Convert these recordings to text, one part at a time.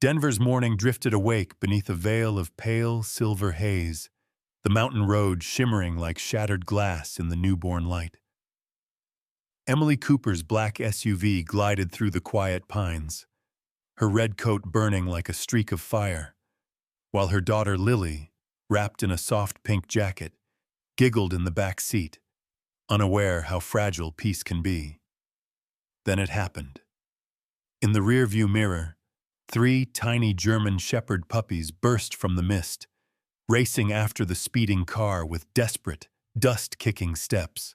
Denver's morning drifted awake beneath a veil of pale silver haze, the mountain road shimmering like shattered glass in the newborn light. Emily Cooper's black SUV glided through the quiet pines, her red coat burning like a streak of fire, while her daughter Lily, wrapped in a soft pink jacket, giggled in the back seat, unaware how fragile peace can be. Then it happened. In the rearview mirror, 3 tiny German Shepherd puppies burst from the mist, racing after the speeding car with desperate, dust-kicking steps.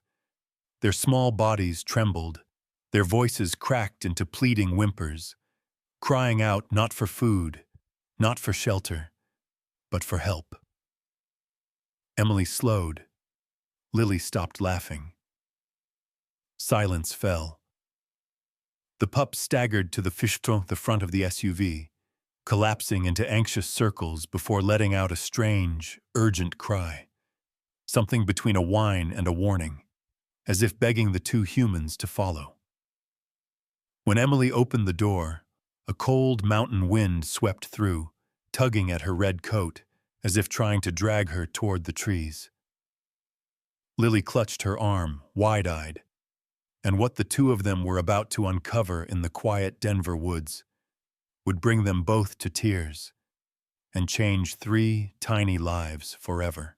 Their small bodies trembled, their voices cracked into pleading whimpers, crying out not for food, not for shelter, but for help. Emily slowed. Lily stopped laughing. Silence fell. The pup staggered to the front of the SUV, collapsing into anxious circles before letting out a strange, urgent cry, something between a whine and a warning, as if begging the 2 humans to follow. When Emily opened the door, a cold mountain wind swept through, tugging at her red coat, as if trying to drag her toward the trees. Lily clutched her arm, wide-eyed, and what the 2 of them were about to uncover in the quiet Denver woods would bring them both to tears and change 3 tiny lives forever.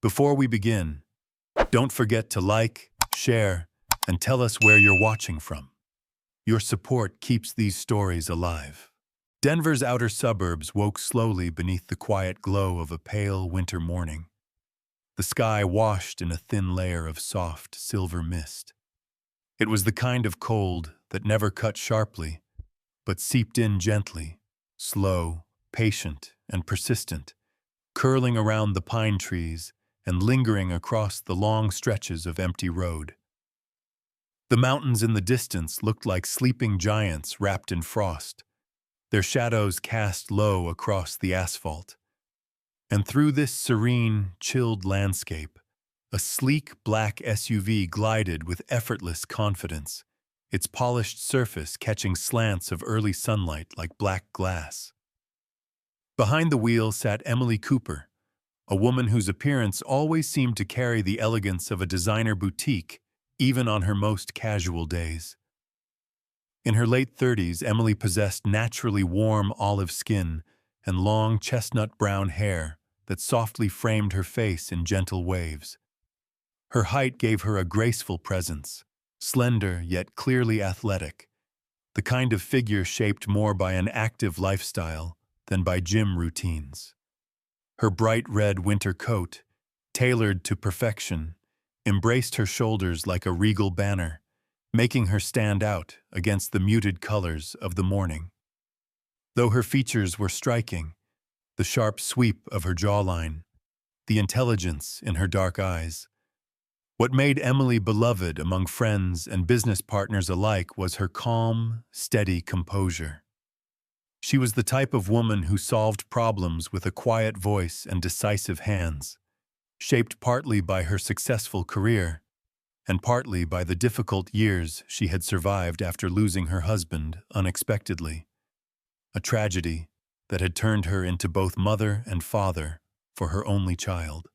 Before we begin, don't forget to like, share, and tell us where you're watching from. Your support keeps these stories alive. Denver's outer suburbs woke slowly beneath the quiet glow of a pale winter morning, the sky washed in a thin layer of soft silver mist. It was the kind of cold that never cut sharply, but seeped in gently, slow, patient, and persistent, curling around the pine trees and lingering across the long stretches of empty road. The mountains in the distance looked like sleeping giants wrapped in frost, their shadows cast low across the asphalt. And through this serene, chilled landscape, a sleek black SUV glided with effortless confidence, its polished surface catching slants of early sunlight like black glass. Behind the wheel sat Emily Cooper, a woman whose appearance always seemed to carry the elegance of a designer boutique, even on her most casual days. In her late 30s, Emily possessed naturally warm olive skin and long chestnut brown hair that softly framed her face in gentle waves. Her height gave her a graceful presence, slender yet clearly athletic, the kind of figure shaped more by an active lifestyle than by gym routines. Her bright red winter coat, tailored to perfection, embraced her shoulders like a regal banner, making her stand out against the muted colors of the morning. Though her features were striking, the sharp sweep of her jawline, the intelligence in her dark eyes, what made Emily beloved among friends and business partners alike was her calm, steady composure. She was the type of woman who solved problems with a quiet voice and decisive hands, shaped partly by her successful career and partly by the difficult years she had survived after losing her husband unexpectedly, a tragedy that had turned her into both mother and father for her only child.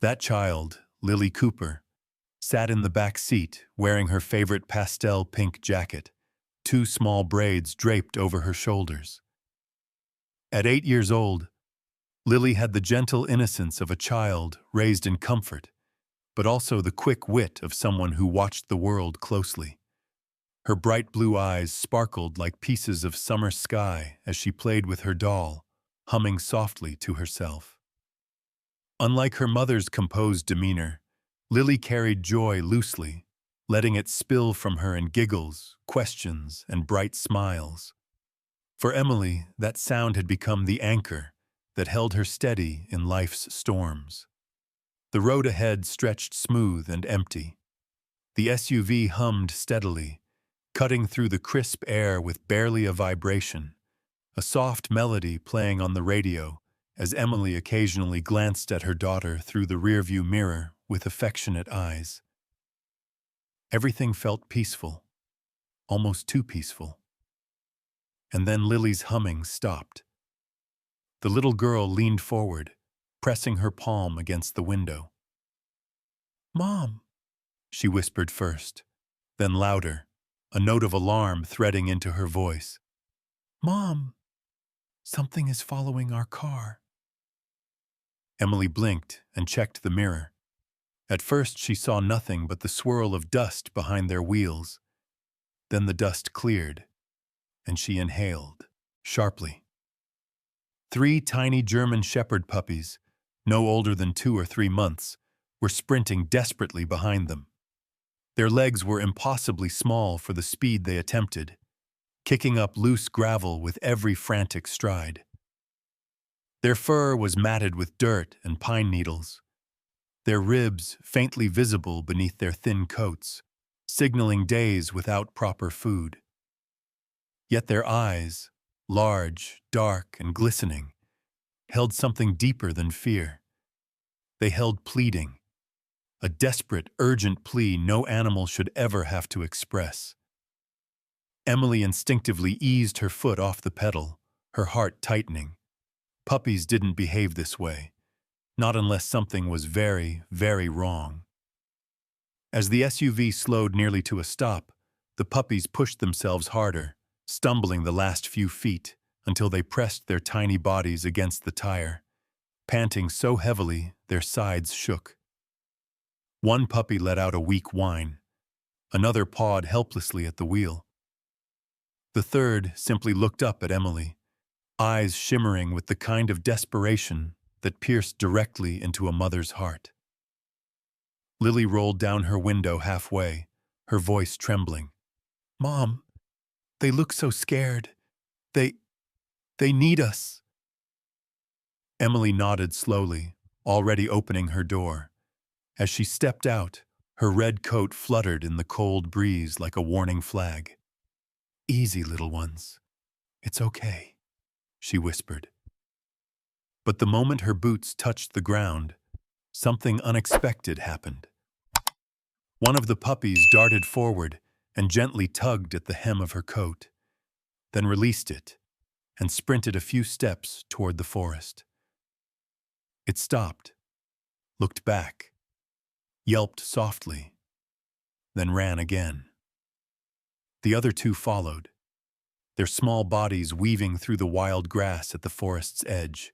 That child, Lily Cooper, sat in the back seat wearing her favorite pastel pink jacket, 2 small braids draped over her shoulders. At 8 years old, Lily had the gentle innocence of a child raised in comfort, but also the quick wit of someone who watched the world closely. Her bright blue eyes sparkled like pieces of summer sky as she played with her doll, humming softly to herself. Unlike her mother's composed demeanor, Lily carried joy loosely, letting it spill from her in giggles, questions, and bright smiles. For Emily, that sound had become the anchor that held her steady in life's storms. The road ahead stretched smooth and empty. The SUV hummed steadily, cutting through the crisp air with barely a vibration, a soft melody playing on the radio as Emily occasionally glanced at her daughter through the rearview mirror with affectionate eyes. Everything felt peaceful, almost too peaceful. and then Lily's humming stopped. The little girl leaned forward, pressing her palm against the window. "Mom," she whispered first, then louder, a note of alarm threading into her voice. "Mom, something is following our car." Emily blinked and checked the mirror. At first she saw nothing but the swirl of dust behind their wheels. Then the dust cleared, and she inhaled, sharply. 3 tiny German Shepherd puppies, no older than 2 or 3 months, were sprinting desperately behind them. Their legs were impossibly small for the speed they attempted, kicking up loose gravel with every frantic stride. Their fur was matted with dirt and pine needles, their ribs faintly visible beneath their thin coats, signaling days without proper food. Yet their eyes, large, dark, and glistening, held something deeper than fear. They held pleading, a desperate, urgent plea no animal should ever have to express. Emily instinctively eased her foot off the pedal, her heart tightening. Puppies didn't behave this way, not unless something was very, very wrong. As the SUV slowed nearly to a stop, the puppies pushed themselves harder, stumbling the last few feet until they pressed their tiny bodies against the tire, panting so heavily their sides shook. One puppy let out a weak whine. Another pawed helplessly at the wheel. The third simply looked up at Emily, eyes shimmering with the kind of desperation that pierced directly into a mother's heart. Lily rolled down her window halfway, her voice trembling. "Mom, they look so scared. They need us." Emily nodded slowly, already opening her door. As she stepped out, her red coat fluttered in the cold breeze like a warning flag. "Easy, little ones. It's okay," she whispered. But the moment her boots touched the ground, something unexpected happened. One of the puppies darted forward and gently tugged at the hem of her coat, then released it and sprinted a few steps toward the forest. It stopped, looked back, yelped softly, then ran again. The other 2 followed, their small bodies weaving through the wild grass at the forest's edge.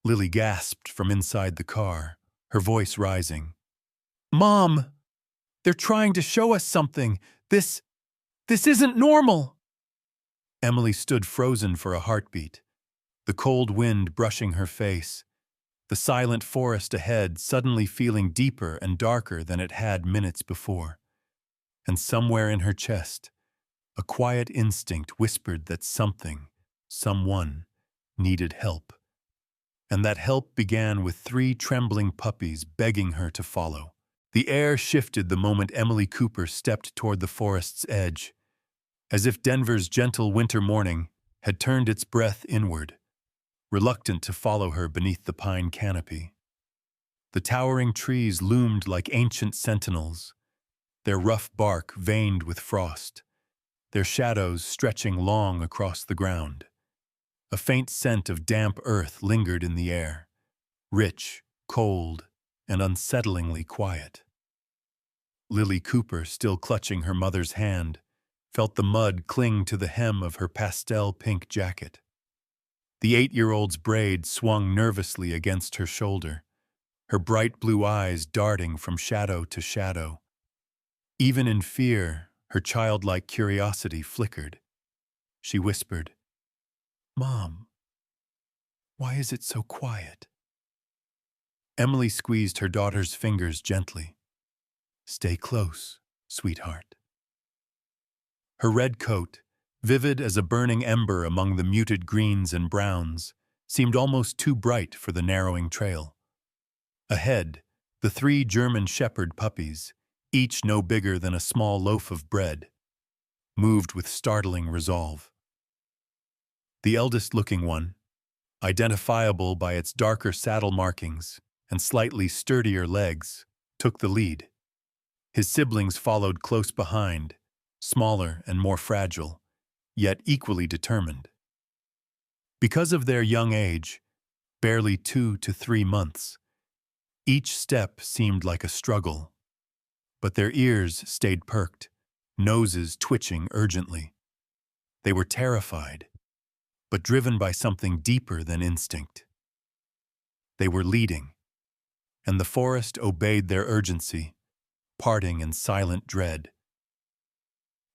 Lily gasped from inside the car, her voice rising. "Mom! They're trying to show us something! This isn't normal!" Emily stood frozen for a heartbeat, the cold wind brushing her face, the silent forest ahead suddenly feeling deeper and darker than it had minutes before. And somewhere in her chest, a quiet instinct whispered that someone, needed help. And that help began with 3 trembling puppies begging her to follow. The air shifted the moment Emily Cooper stepped toward the forest's edge, as if Denver's gentle winter morning had turned its breath inward, reluctant to follow her beneath the pine canopy. The towering trees loomed like ancient sentinels, their rough bark veined with frost, their shadows stretching long across the ground. A faint scent of damp earth lingered in the air, rich, cold, and unsettlingly quiet. Lily Cooper, still clutching her mother's hand, felt the mud cling to the hem of her pastel-pink jacket. The 8-year-old's braid swung nervously against her shoulder, her bright blue eyes darting from shadow to shadow. Even in fear, her childlike curiosity flickered. She whispered, "Mom, why is it so quiet?" Emily squeezed her daughter's fingers gently. "Stay close, sweetheart." Her red coat, vivid as a burning ember among the muted greens and browns, seemed almost too bright for the narrowing trail. Ahead, the 3 German Shepherd puppies, each no bigger than a small loaf of bread, moved with startling resolve. The eldest-looking one, identifiable by its darker saddle markings and slightly sturdier legs, took the lead. His siblings followed close behind, smaller and more fragile, yet equally determined. Because of their young age, barely 2 to 3 months, each step seemed like a struggle. But their ears stayed perked, noses twitching urgently. They were terrified, but driven by something deeper than instinct. They were leading, and the forest obeyed their urgency, parting in silent dread.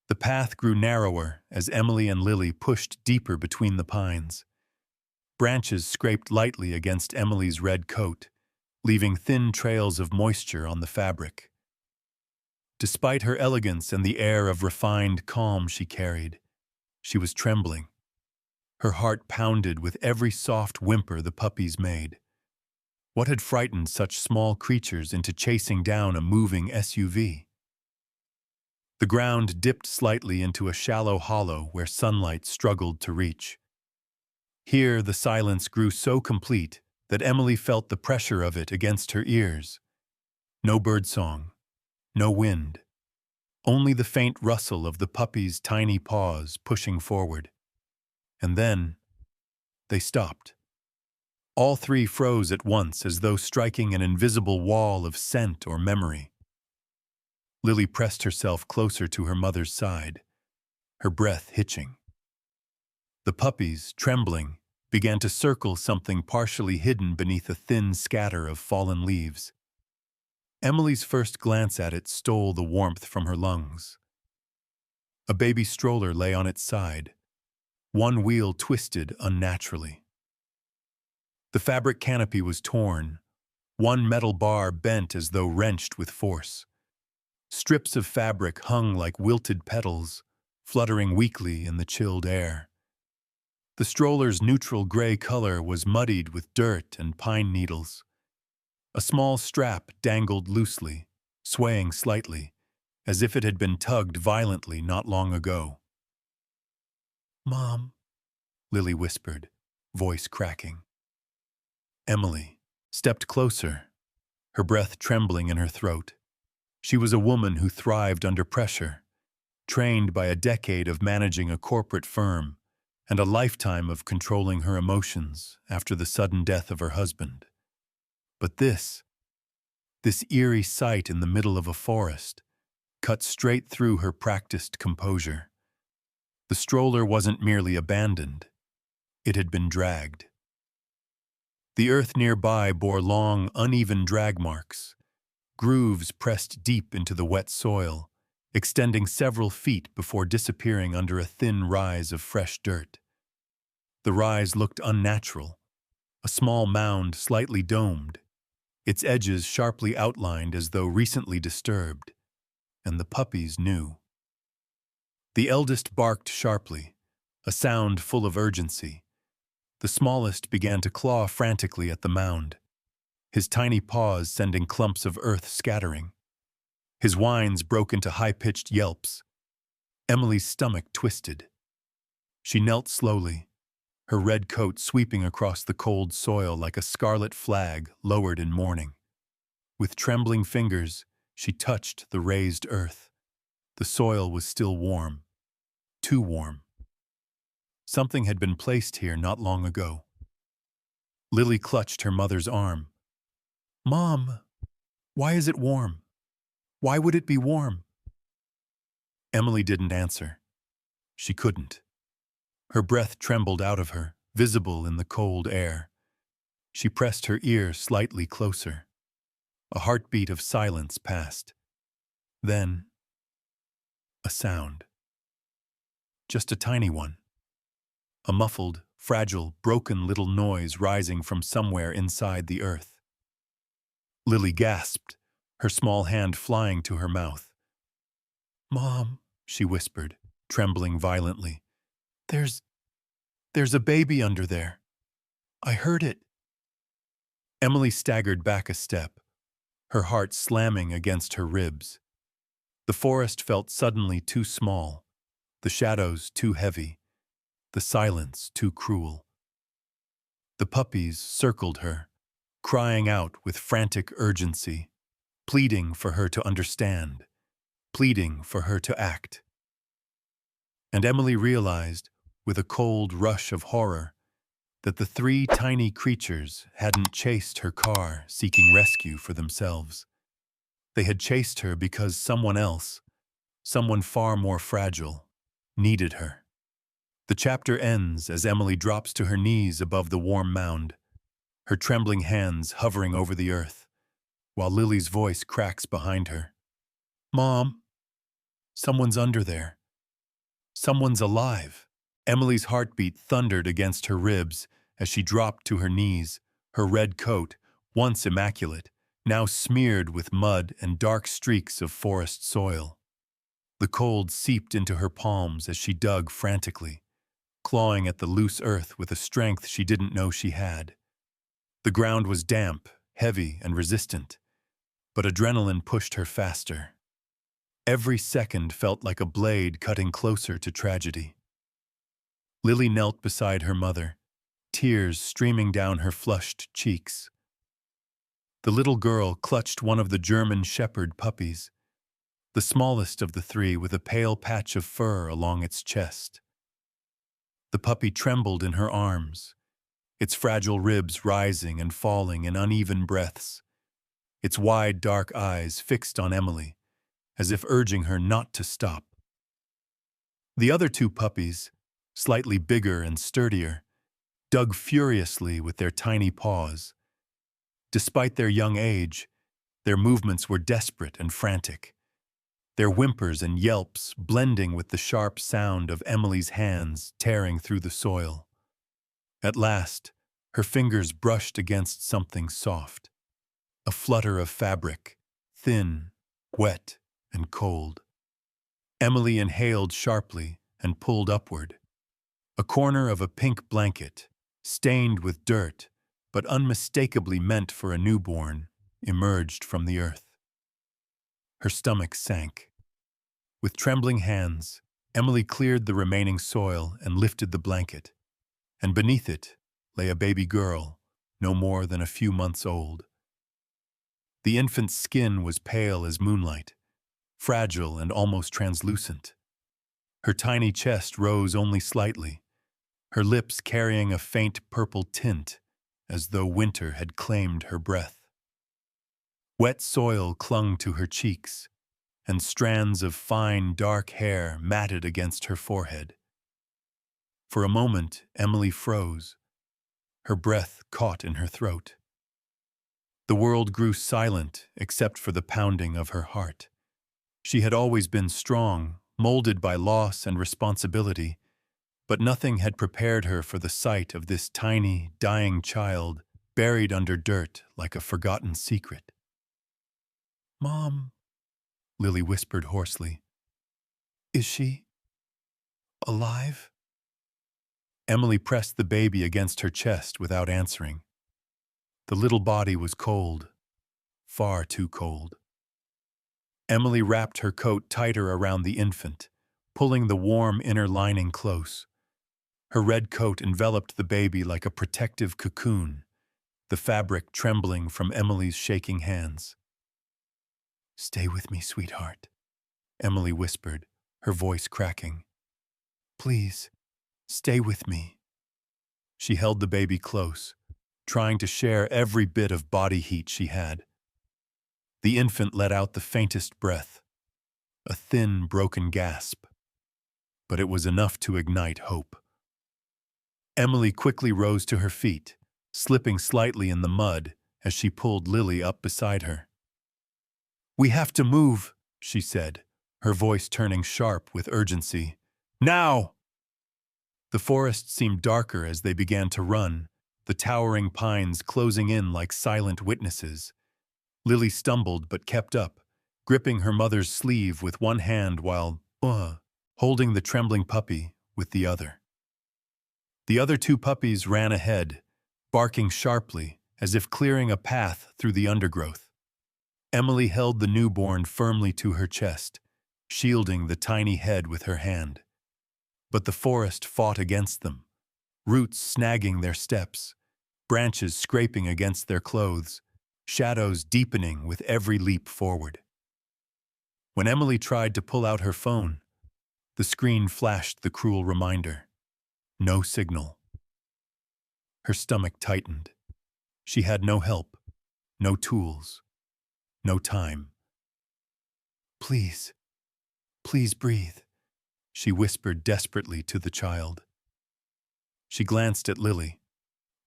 The path grew narrower as Emily and Lily pushed deeper between the pines. Branches scraped lightly against Emily's red coat, leaving thin trails of moisture on the fabric. Despite her elegance and the air of refined calm she carried, she was trembling. Her heart pounded with every soft whimper the puppies made. What had frightened such small creatures into chasing down a moving SUV? The ground dipped slightly into a shallow hollow where sunlight struggled to reach. Here the silence grew so complete that Emily felt the pressure of it against her ears. No birdsong, no wind, only the faint rustle of the puppies' tiny paws pushing forward. And then they stopped. All three froze at once as though striking an invisible wall of scent or memory. Lily pressed herself closer to her mother's side, her breath hitching. The puppies, trembling, began to circle something partially hidden beneath a thin scatter of fallen leaves. Emily's first glance at it stole the warmth from her lungs. A baby stroller lay on its side, one wheel twisted unnaturally. The fabric canopy was torn, one metal bar bent as though wrenched with force. Strips of fabric hung like wilted petals, fluttering weakly in the chilled air. The stroller's neutral gray color was muddied with dirt and pine needles. A small strap dangled loosely, swaying slightly, as if it had been tugged violently not long ago. "Mom," Lily whispered, voice cracking. Emily stepped closer, her breath trembling in her throat. She was a woman who thrived under pressure, trained by a decade of managing a corporate firm and a lifetime of controlling her emotions after the sudden death of her husband. But this eerie sight in the middle of a forest, cut straight through her practiced composure. The stroller wasn't merely abandoned, it had been dragged. The earth nearby bore long, uneven drag marks, grooves pressed deep into the wet soil, extending several feet before disappearing under a thin rise of fresh dirt. The rise looked unnatural, a small mound slightly domed, its edges sharply outlined as though recently disturbed, and the puppies knew. The eldest barked sharply, a sound full of urgency. The smallest began to claw frantically at the mound, his tiny paws sending clumps of earth scattering. His whines broke into high-pitched yelps. Emily's stomach twisted. She knelt slowly, her red coat sweeping across the cold soil like a scarlet flag lowered in mourning. With trembling fingers, she touched the raised earth. The soil was still warm, too warm. Something had been placed here not long ago. Lily clutched her mother's arm. "Mom, why is it warm? Why would it be warm?" Emily didn't answer. She couldn't. Her breath trembled out of her, visible in the cold air. She pressed her ear slightly closer. A heartbeat of silence passed. Then, a sound. Just a tiny one. A muffled, fragile, broken little noise rising from somewhere inside the earth. Lily gasped, her small hand flying to her mouth. "Mom," she whispered, trembling violently. There's a baby under there. I heard it." Emily staggered back a step, her heart slamming against her ribs. The forest felt suddenly too small, the shadows too heavy, the silence too cruel. The puppies circled her, crying out with frantic urgency, pleading for her to understand, pleading for her to act. And Emily realized, with a cold rush of horror, that the three tiny creatures hadn't chased her car seeking rescue for themselves. They had chased her because someone else, someone far more fragile, needed her. The chapter ends as Emily drops to her knees above the warm mound, her trembling hands hovering over the earth, while Lily's voice cracks behind her. "Mom, someone's under there. Someone's alive." Emily's heartbeat thundered against her ribs as she dropped to her knees, her red coat, once immaculate, now smeared with mud and dark streaks of forest soil. The cold seeped into her palms as she dug frantically, clawing at the loose earth with a strength she didn't know she had. The ground was damp, heavy, and resistant, but adrenaline pushed her faster. Every second felt like a blade cutting closer to tragedy. Lily knelt beside her mother, tears streaming down her flushed cheeks. The little girl clutched one of the German Shepherd puppies, the smallest of the three with a pale patch of fur along its chest. The puppy trembled in her arms, its fragile ribs rising and falling in uneven breaths, its wide dark eyes fixed on Emily, as if urging her not to stop. The other two puppies, slightly bigger and sturdier, dug furiously with their tiny paws. Despite their young age, their movements were desperate and frantic, their whimpers and yelps blending with the sharp sound of Emily's hands tearing through the soil. At last, her fingers brushed against something soft, a flutter of fabric, thin, wet, and cold. Emily inhaled sharply and pulled upward. A corner of a pink blanket, stained with dirt, but unmistakably meant for a newborn, emerged from the earth. Her stomach sank. With trembling hands, Emily cleared the remaining soil and lifted the blanket, and beneath it lay a baby girl, no more than a few months old. The infant's skin was pale as moonlight, fragile and almost translucent. Her tiny chest rose only slightly, her lips carrying a faint purple tint, as though winter had claimed her breath. Wet soil clung to her cheeks, and strands of fine, dark hair matted against her forehead. For a moment, Emily froze, her breath caught in her throat. The world grew silent except for the pounding of her heart. She had always been strong, molded by loss and responsibility, but nothing had prepared her for the sight of this tiny, dying child buried under dirt like a forgotten secret. "Mom," Lily whispered hoarsely. "Is she alive?" Emily pressed the baby against her chest without answering. The little body was cold, far too cold. Emily wrapped her coat tighter around the infant, pulling the warm inner lining close. Her red coat enveloped the baby like a protective cocoon, the fabric trembling from Emily's shaking hands. "Stay with me, sweetheart," Emily whispered, her voice cracking. "Please, stay with me." She held the baby close, trying to share every bit of body heat she had. The infant let out the faintest breath, a thin, broken gasp. But it was enough to ignite hope. Emily quickly rose to her feet, slipping slightly in the mud as she pulled Lily up beside her. "We have to move," she said, her voice turning sharp with urgency. "Now!" The forest seemed darker as they began to run, the towering pines closing in like silent witnesses. Lily stumbled but kept up, gripping her mother's sleeve with one hand while holding the trembling puppy with the other. The other two puppies ran ahead, barking sharply as if clearing a path through the undergrowth. Emily held the newborn firmly to her chest, shielding the tiny head with her hand. But the forest fought against them, roots snagging their steps, branches scraping against their clothes, shadows deepening with every leap forward. When Emily tried to pull out her phone, The screen flashed the cruel reminder. No signal. Her stomach tightened. She had no help, no tools, no time. Please, please breathe, she whispered desperately to the child. She glanced at Lily,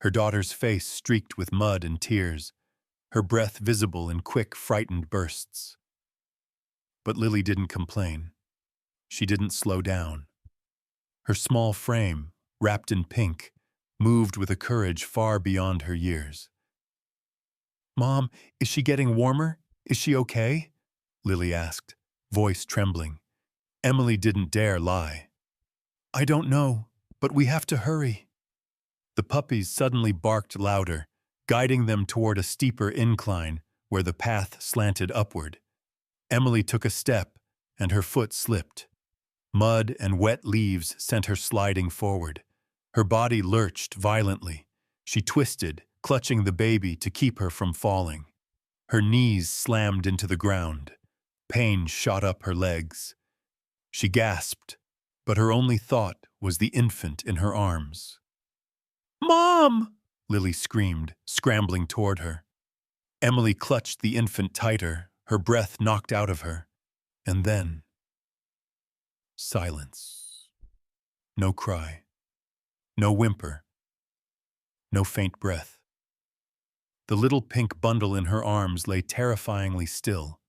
her daughter's face streaked with mud and tears, her breath visible in quick, frightened bursts. But Lily didn't complain. She didn't slow down. Her small frame, wrapped in pink, moved with a courage far beyond her years. Mom, is she getting warmer? Is she okay? Lily asked, voice trembling. Emily didn't dare lie. I don't know, but we have to hurry. The puppies suddenly barked louder, guiding them toward a steeper incline where the path slanted upward. Emily took a step, and her foot slipped. Mud and wet leaves sent her sliding forward. Her body lurched violently. She twisted, clutching the baby to keep her from falling. Her knees slammed into the ground. Pain shot up her legs. She gasped, but her only thought was the infant in her arms. Mom! Lily screamed, scrambling toward her. Emily clutched the infant tighter, her breath knocked out of her. And then, silence. No cry. No whimper. No faint breath. The little pink bundle in her arms lay terrifyingly still.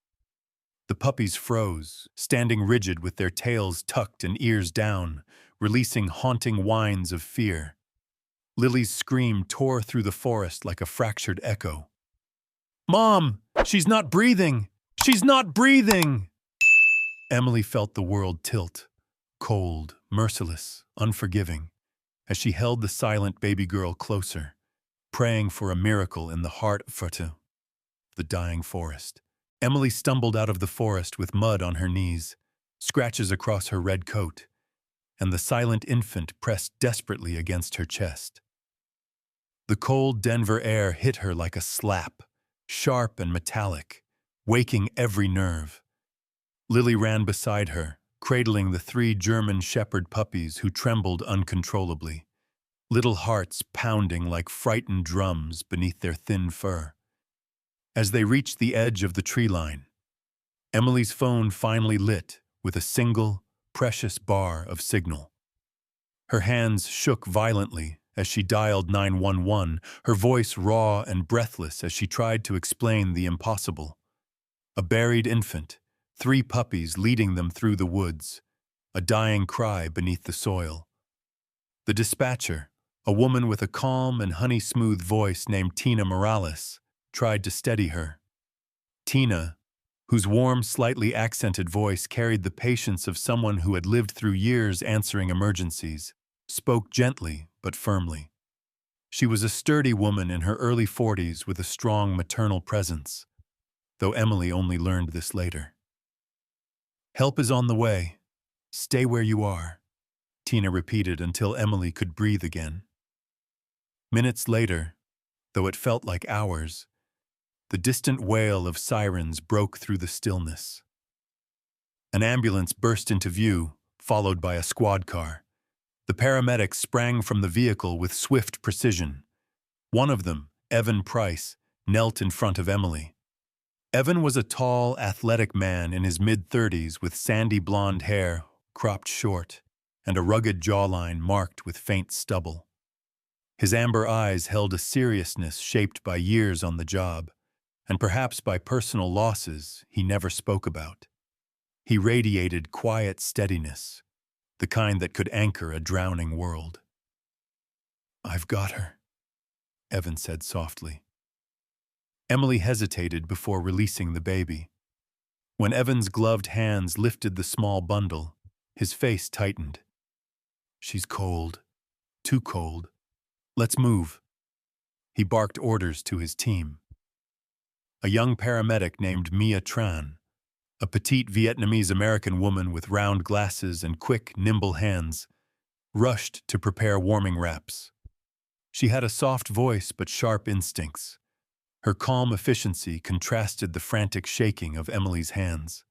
The puppies froze, standing rigid with their tails tucked and ears down, releasing haunting whines of fear. Lily's scream tore through the forest like a fractured echo. Mom! She's not breathing! She's not breathing! Emily felt the world tilt, cold, merciless, unforgiving, as she held the silent baby girl closer, praying for a miracle in the heart of the dying forest. Emily stumbled out of the forest with mud on her knees, scratches across her red coat, and the silent infant pressed desperately against her chest. The cold Denver air hit her like a slap, sharp and metallic, waking every nerve. Lily ran beside her, cradling the 3 German shepherd puppies who trembled uncontrollably, little hearts pounding like frightened drums beneath their thin fur. As they reached the edge of the tree line, Emily's phone finally lit with a single, precious bar of signal. Her hands shook violently as she dialed 911, her voice raw and breathless as she tried to explain the impossible. A buried infant, 3 puppies leading them through the woods, a dying cry beneath the soil. The dispatcher, a woman with a calm and honey-smooth voice named Tina Morales, tried to steady her. Tina, whose warm, slightly accented voice carried the patience of someone who had lived through years answering emergencies, spoke gently but firmly. She was a sturdy woman in her early 40s with a strong maternal presence, though Emily only learned this later. Help is on the way. Stay where you are, Tina repeated until Emily could breathe again. Minutes later, though it felt like hours, the distant wail of sirens broke through the stillness. An ambulance burst into view, followed by a squad car. The paramedics sprang from the vehicle with swift precision. One of them, Evan Price, knelt in front of Emily. Evan was a tall, athletic man in his mid-30s with sandy blonde hair, cropped short, and a rugged jawline marked with faint stubble. His amber eyes held a seriousness shaped by years on the job, and perhaps by personal losses he never spoke about. He radiated quiet steadiness, the kind that could anchor a drowning world. I've got her, Evan said softly. Emily hesitated before releasing the baby. When Evan's gloved hands lifted the small bundle, his face tightened. She's cold, too cold. Let's move. He barked orders to his team. A young paramedic named Mia Tran, a petite Vietnamese-American woman with round glasses and quick, nimble hands, rushed to prepare warming wraps. She had a soft voice but sharp instincts. Her calm efficiency contrasted the frantic shaking of Emily's hands.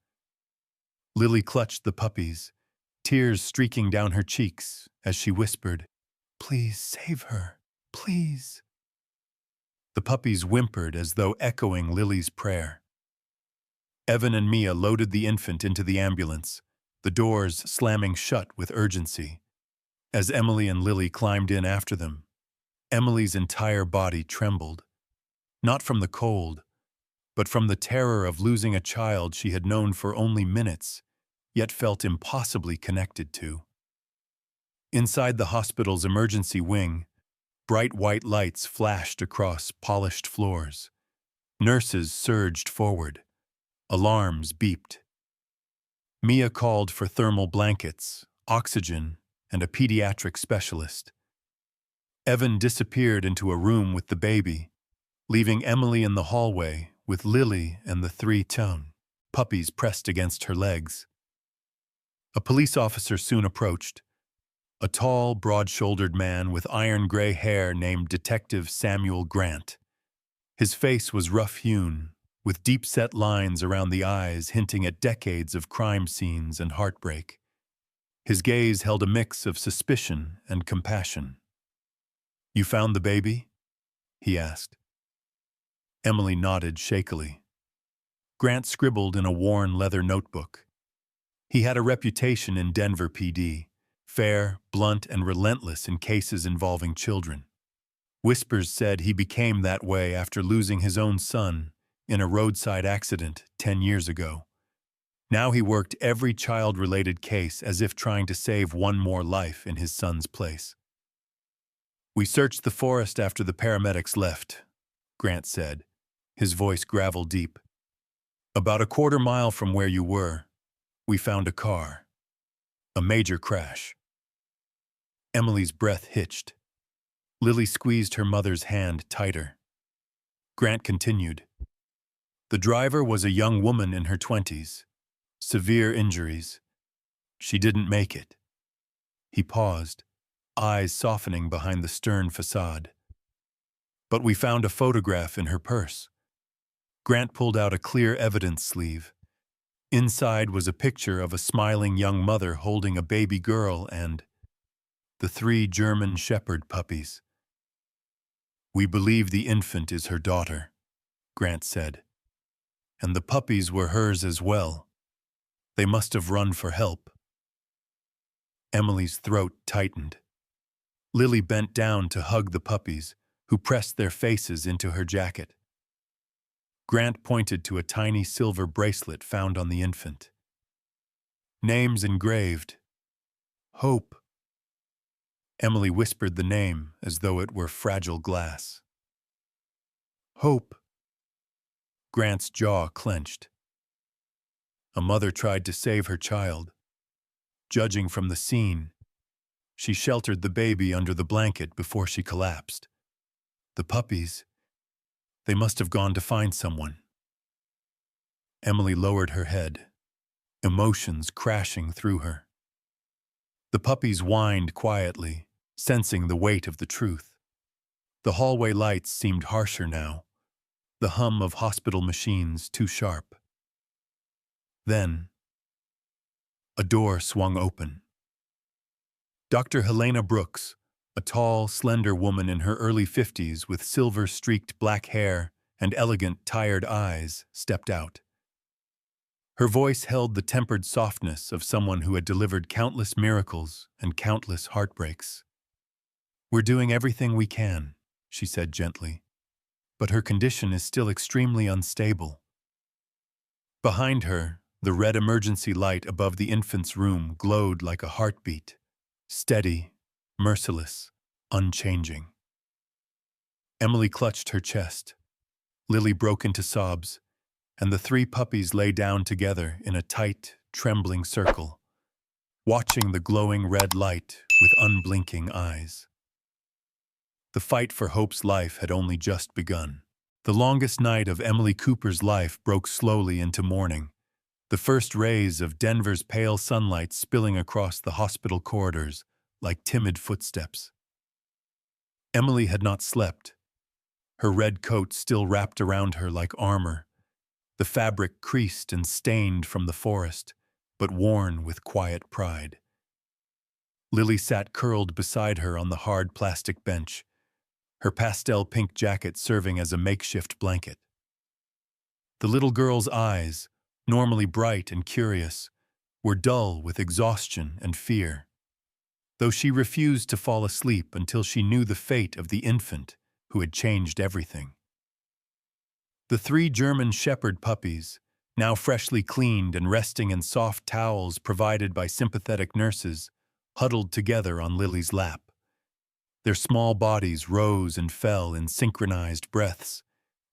Lily clutched the puppies, tears streaking down her cheeks as she whispered, "Please save her, please." The puppies whimpered as though echoing Lily's prayer. Evan and Mia loaded the infant into the ambulance, the doors slamming shut with urgency. As Emily and Lily climbed in after them, Emily's entire body trembled, not from the cold, but from the terror of losing a child she had known for only minutes, yet felt impossibly connected to. Inside the hospital's emergency wing, bright white lights flashed across polished floors. Nurses surged forward. Alarms beeped. Mia called for thermal blankets, oxygen, and a pediatric specialist. Evan disappeared into a room with the baby, leaving Emily in the hallway with Lily and the three puppies pressed against her legs. A police officer soon approached, a tall, broad-shouldered man with iron-gray hair named Detective Samuel Grant. His face was rough-hewn, with deep-set lines around the eyes hinting at decades of crime scenes and heartbreak. His gaze held a mix of suspicion and compassion. "You found the baby?" he asked. Emily nodded shakily. Grant scribbled in a worn leather notebook. He had a reputation in Denver PD, fair, blunt, and relentless in cases involving children. Whispers said he became that way after losing his own son in a roadside accident 10 years ago. Now he worked every child-related case as if trying to save one more life in his son's place. "We searched the forest after the paramedics left," Grant said, his voice gravel deep. "About a quarter mile from where you were, we found a car. A major crash." Emily's breath hitched. Lily squeezed her mother's hand tighter. Grant continued. "The driver was a young woman in her 20s. Severe injuries. She didn't make it." He paused, eyes softening behind the stern facade. "But we found a photograph in her purse." Grant pulled out a clear evidence sleeve. Inside was a picture of a smiling young mother holding a baby girl and the 3 German Shepherd puppies. "We believe the infant is her daughter," Grant said. "And the puppies were hers as well. They must have run for help." Emily's throat tightened. Lily bent down to hug the puppies, who pressed their faces into her jacket. Grant pointed to a tiny silver bracelet found on the infant. "Names engraved. Hope." Emily whispered the name as though it were fragile glass. "Hope." Grant's jaw clenched. A mother tried to save her child. Judging from the scene, she sheltered the baby under the blanket before she collapsed. The puppies, they must have gone to find someone. Emily lowered her head, emotions crashing through her. The puppies whined quietly, sensing the weight of the truth. The hallway lights seemed harsher now, the hum of hospital machines too sharp. Then, a door swung open. Dr. Helena Brooks, a tall, slender woman in her early 50s with silver-streaked black hair and elegant, tired eyes, stepped out. Her voice held the tempered softness of someone who had delivered countless miracles and countless heartbreaks. "We're doing everything we can," she said gently, "but her condition is still extremely unstable." Behind her, the red emergency light above the infant's room glowed like a heartbeat, steady, merciless, unchanging. Emily clutched her chest. Lily broke into sobs, and the 3 puppies lay down together in a tight, trembling circle, watching the glowing red light with unblinking eyes. The fight for Hope's life had only just begun. The longest night of Emily Cooper's life broke slowly into morning, the first rays of Denver's pale sunlight spilling across the hospital corridors like timid footsteps. Emily had not slept, her red coat still wrapped around her like armor, the fabric creased and stained from the forest, but worn with quiet pride. Lily sat curled beside her on the hard plastic bench, her pastel pink jacket serving as a makeshift blanket. The little girl's eyes, normally bright and curious, were dull with exhaustion and fear, though she refused to fall asleep until she knew the fate of the infant who had changed everything. The 3 German Shepherd puppies, now freshly cleaned and resting in soft towels provided by sympathetic nurses, huddled together on Lily's lap. Their small bodies rose and fell in synchronized breaths,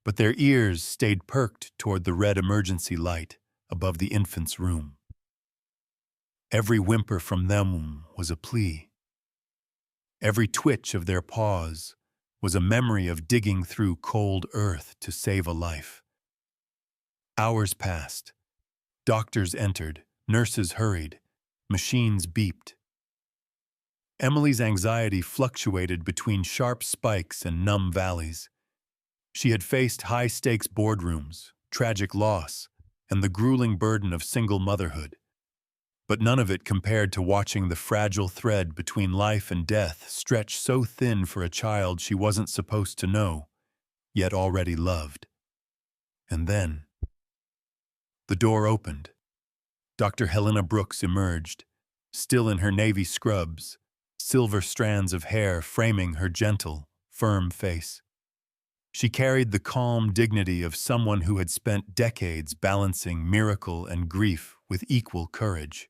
but their ears stayed perked toward the red emergency light above the infant's room. Every whimper from them was a plea. Every twitch of their paws was a memory of digging through cold earth to save a life. Hours passed. Doctors entered, nurses hurried, machines beeped. Emily's anxiety fluctuated between sharp spikes and numb valleys. She had faced high-stakes boardrooms, tragic loss, and the grueling burden of single motherhood. But none of it compared to watching the fragile thread between life and death stretch so thin for a child she wasn't supposed to know, yet already loved. And then the door opened. Dr. Helena Brooks emerged, still in her navy scrubs, silver strands of hair framing her gentle, firm face. She carried the calm dignity of someone who had spent decades balancing miracle and grief with equal courage.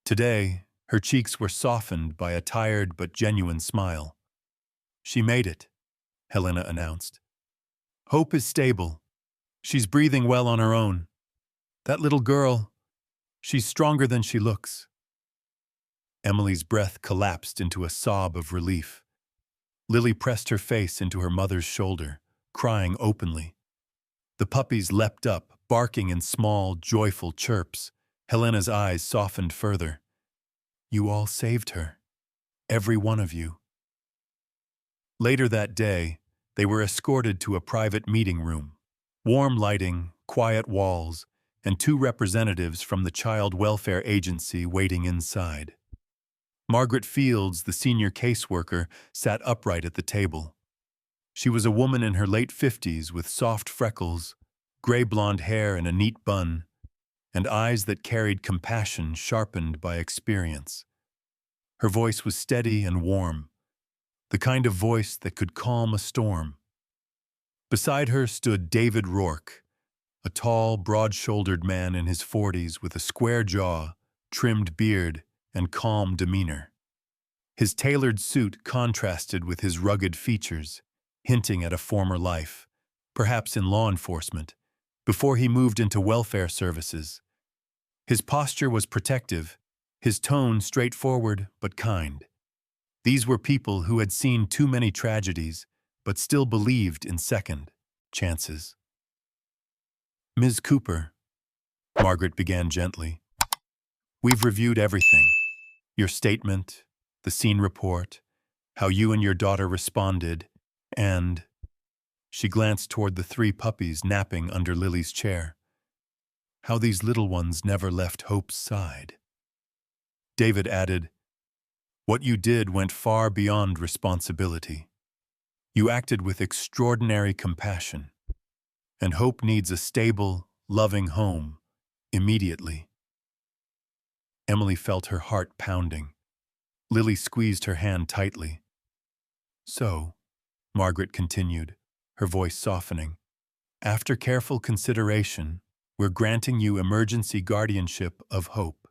Today, her cheeks were softened by a tired but genuine smile. "She made it," Helena announced. "Hope is stable. She's breathing well on her own. That little girl, she's stronger than she looks." Emily's breath collapsed into a sob of relief. Lily pressed her face into her mother's shoulder, crying openly. The puppies leapt up, barking in small, joyful chirps. Helena's eyes softened further. "You all saved her. Every one of you." Later that day, they were escorted to a private meeting room. Warm lighting, quiet walls, and 2 representatives from the Child Welfare Agency waiting inside. Margaret Fields, the senior caseworker, sat upright at the table. She was a woman in her late 50s with soft freckles, gray blonde hair in a neat bun, and eyes that carried compassion sharpened by experience. Her voice was steady and warm, the kind of voice that could calm a storm. Beside her stood David Rourke, a tall, broad-shouldered man in his 40s with a square jaw, trimmed beard, and calm demeanor. His tailored suit contrasted with his rugged features, hinting at a former life, perhaps in law enforcement, before he moved into welfare services. His posture was protective, his tone straightforward but kind. These were people who had seen too many tragedies, but still believed in second chances. "Ms. Cooper," Margaret began gently, "we've reviewed everything. Your statement, the scene report, how you and your daughter responded, and—" she glanced toward the 3 puppies napping under Lily's chair, "how these little ones never left Hope's side." David added, "What you did went far beyond responsibility. You acted with extraordinary compassion, and Hope needs a stable, loving home, immediately." Emily felt her heart pounding. Lily squeezed her hand tightly. "So," Margaret continued, her voice softening, "after careful consideration, we're granting you emergency guardianship of Hope,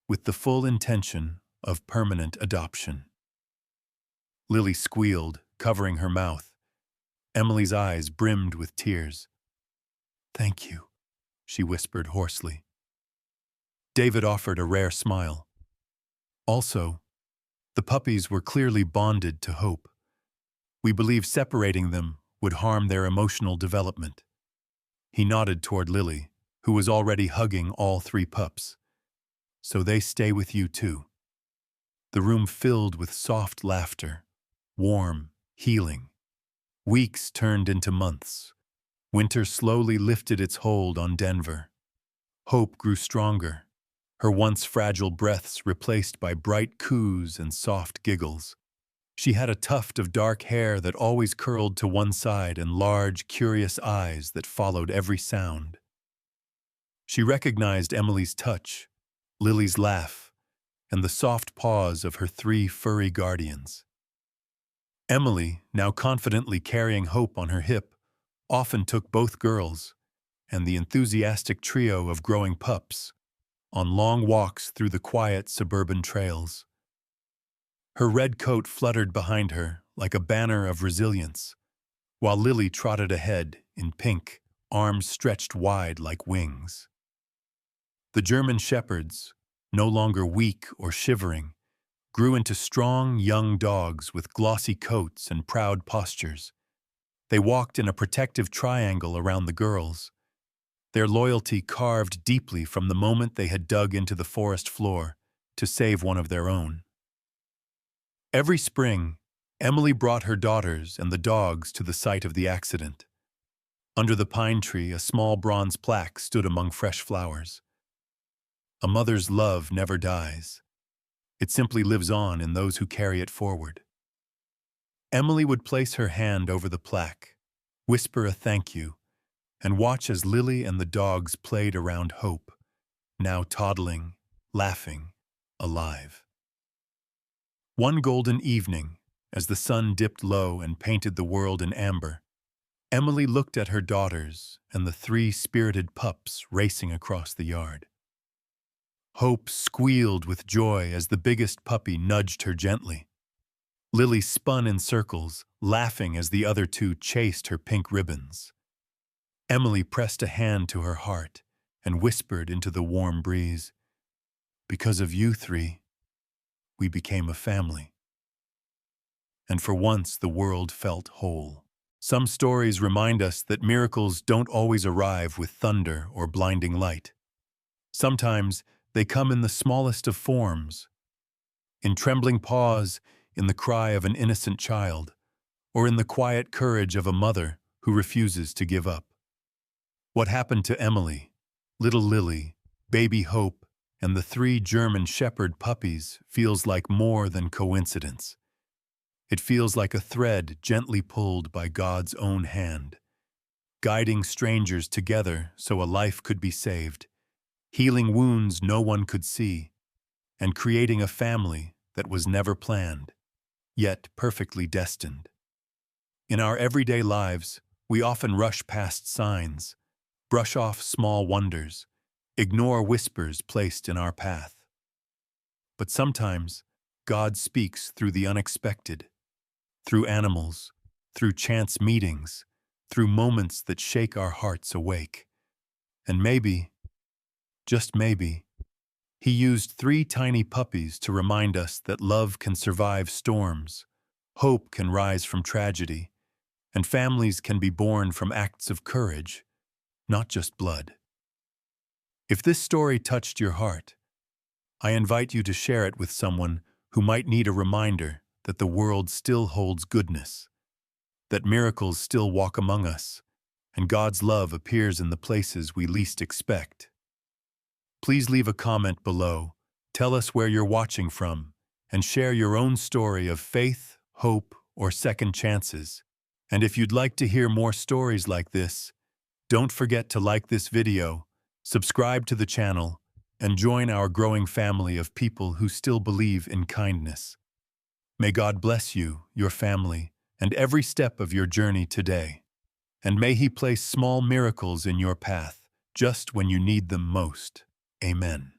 with the full intention of permanent adoption." Lily squealed, covering her mouth. Emily's eyes brimmed with tears. "Thank you," she whispered hoarsely. David offered a rare smile. "Also, the puppies were clearly bonded to Hope. We believe separating them would harm their emotional development." He nodded toward Lily, who was already hugging all 3 pups. "So they stay with you too." The room filled with soft laughter, warm, healing. Weeks turned into months. Winter slowly lifted its hold on Denver. Hope grew stronger. her once fragile breaths replaced by bright coos and soft giggles. She had a tuft of dark hair that always curled to one side and large, curious eyes that followed every sound. She recognized Emily's touch, Lily's laugh, and the soft paws of her three furry guardians. Emily, now confidently carrying Hope on her hip, often took both girls and the enthusiastic trio of growing pups on long walks through the quiet suburban trails. Her red coat fluttered behind her like a banner of resilience, while Lily trotted ahead in pink, arms stretched wide like wings. The German shepherds, no longer weak or shivering, grew into strong young dogs with glossy coats and proud postures. They walked in a protective triangle around the girls, their loyalty carved deeply from the moment they had dug into the forest floor to save one of their own. Every spring, Emily brought her daughters and the dogs to the site of the accident. Under the pine tree, a small bronze plaque stood among fresh flowers. A mother's love never dies. It simply lives on in those who carry it forward. Emily would place her hand over the plaque, whisper a thank you, and watch as Lily and the dogs played around Hope, now toddling, laughing, alive. One golden evening, as the sun dipped low and painted the world in amber, Emily looked at her daughters and the three spirited pups racing across the yard. Hope squealed with joy as the biggest puppy nudged her gently. Lily spun in circles, laughing as the other two chased her pink ribbons. Emily pressed a hand to her heart and whispered into the warm breeze, "Because of you three, we became a family." And for once the world felt whole. Some stories remind us that miracles don't always arrive with thunder or blinding light. Sometimes they come in the smallest of forms, in trembling paws, in the cry of an innocent child, or in the quiet courage of a mother who refuses to give up. What happened to Emily, little Lily, baby Hope, and the three German shepherd puppies feels like more than coincidence. It feels like a thread gently pulled by God's own hand, guiding strangers together so a life could be saved, healing wounds no one could see, and creating a family that was never planned, yet perfectly destined. In our everyday lives, we often rush past signs, brush off small wonders, ignore whispers placed in our path. But sometimes, God speaks through the unexpected, through animals, through chance meetings, through moments that shake our hearts awake. And maybe, just maybe, He used three tiny puppies to remind us that love can survive storms, hope can rise from tragedy, and families can be born from acts of courage, not just blood. If this story touched your heart, I invite you to share it with someone who might need a reminder that the world still holds goodness, that miracles still walk among us, and God's love appears in the places we least expect. Please leave a comment below, tell us where you're watching from, and share your own story of faith, hope, or second chances. And if you'd like to hear more stories like this, don't forget to like this video, subscribe to the channel, and join our growing family of people who still believe in kindness. May God bless you, your family, and every step of your journey today. And may He place small miracles in your path just when you need them most. Amen.